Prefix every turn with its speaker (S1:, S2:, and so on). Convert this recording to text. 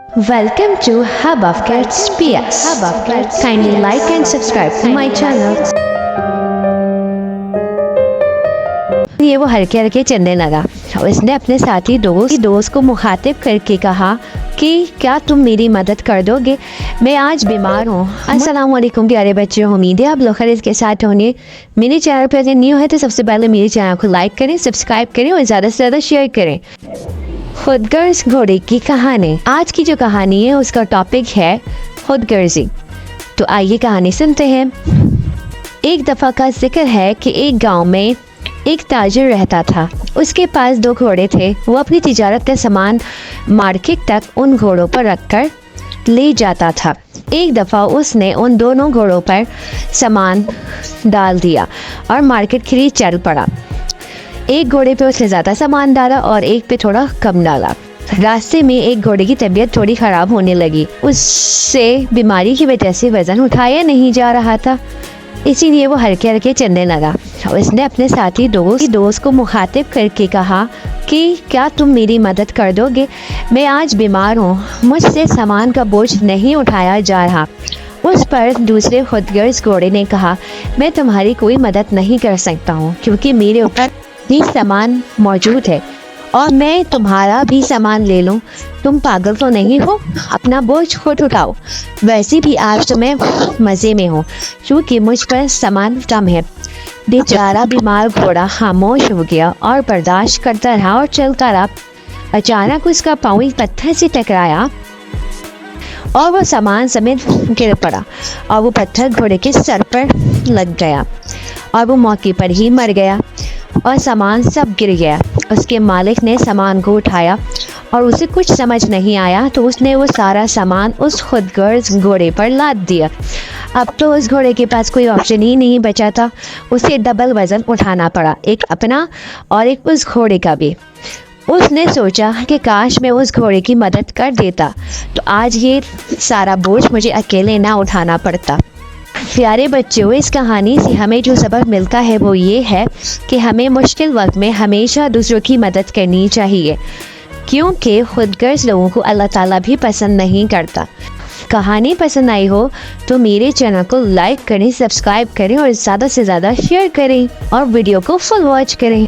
S1: Welcome to Hub of Kids PS. Kindly like and subscribe to my channel. ये वो हल्के हल्के चलने लगा और इसने अपने साथी दोस्त को मुखातिब करके कहा कि क्या तुम मेरी मदद कर दोगे, मैं आज बीमार हूँ। अस्सलाम वालेकुम प्यारे बच्चों, उम्मीद है आप लोग खैरियत के साथ होंगे। मेरे चैनल पर अगर न्यू है तो सबसे पहले मेरे चैनल को लाइक करें, सब्सक्राइब करें और ज़्यादा से ज़्यादा शेयर करें। खुदगर्ज घोड़े की कहानी। आज की जो कहानी है उसका टॉपिक है खुदगर्जी। तो आइए कहानी सुनते हैं। एक दफ़ा का जिक्र है कि एक गांव में एक ताजिर रहता था। उसके पास 2 घोड़े थे। वो अपनी तिजारत का सामान मार्केट तक उन घोड़ों पर रखकर ले जाता था। एक दफ़ा उसने उन दोनों घोड़ों पर सामान डाल दिया और मार्केट के लिए चल पड़ा। एक घोड़े पे उसने ज़्यादा सामान डाला और एक पे थोड़ा कम डाला। रास्ते में एक घोड़े की तबीयत थोड़ी ख़राब होने लगी। उससे बीमारी की वजह से वज़न उठाया नहीं जा रहा था, इसीलिए वो हल्के हल्के चलने लगा और उसने अपने साथी दोस्त को मुखातिब करके कहा कि क्या तुम मेरी मदद कर दोगे, मैं आज बीमार हूँ, मुझसे सामान का बोझ नहीं उठाया जा रहा। उस पर दूसरे खुदगर्ज घोड़े ने कहा, मैं तुम्हारी कोई मदद नहीं कर सकता हूँ क्योंकि मेरे ऊपर भी सामान मौजूद है और मैं तुम्हारा भी सामान ले लूँ। तुम पागल तो नहीं हो, अपना बोझ खुद उठाओ। वैसे भी आज तो मैं मज़े में हूँ क्योंकि मुझ पर सामान कम है। बेचारा बीमार घोड़ा खामोश हो गया और बर्दाश्त करता रहा और चलता रहा। अचानक उसका पाँव एक पत्थर से टकराया और वो सामान समेत गिर पड़ा और वो पत्थर घोड़े के सर पर लग गया और वो मौके पर ही मर गया और सामान सब गिर गया। उसके मालिक ने सामान को उठाया और उसे कुछ समझ नहीं आया तो उसने वो सारा सामान उस खुदगर्ज घोड़े पर लाद दिया। अब तो उस घोड़े के पास कोई ऑप्शन ही नहीं बचा था, उसे डबल वज़न उठाना पड़ा, एक अपना और एक उस घोड़े का भी। उसने सोचा कि काश मैं उस घोड़े की मदद कर देता तो आज ये सारा बोझ मुझे अकेले ना उठाना पड़ता। प्यारे बच्चों, इस कहानी से हमें जो सबक मिलता है वो ये है कि हमें मुश्किल वक्त में हमेशा दूसरों की मदद करनी चाहिए क्योंकि खुदगर्ज लोगों को अल्लाह ताला भी पसंद नहीं करता। कहानी पसंद आई हो तो मेरे चैनल को लाइक करें, सब्सक्राइब करें और ज़्यादा से ज़्यादा शेयर करें और वीडियो को फुल वॉच करें।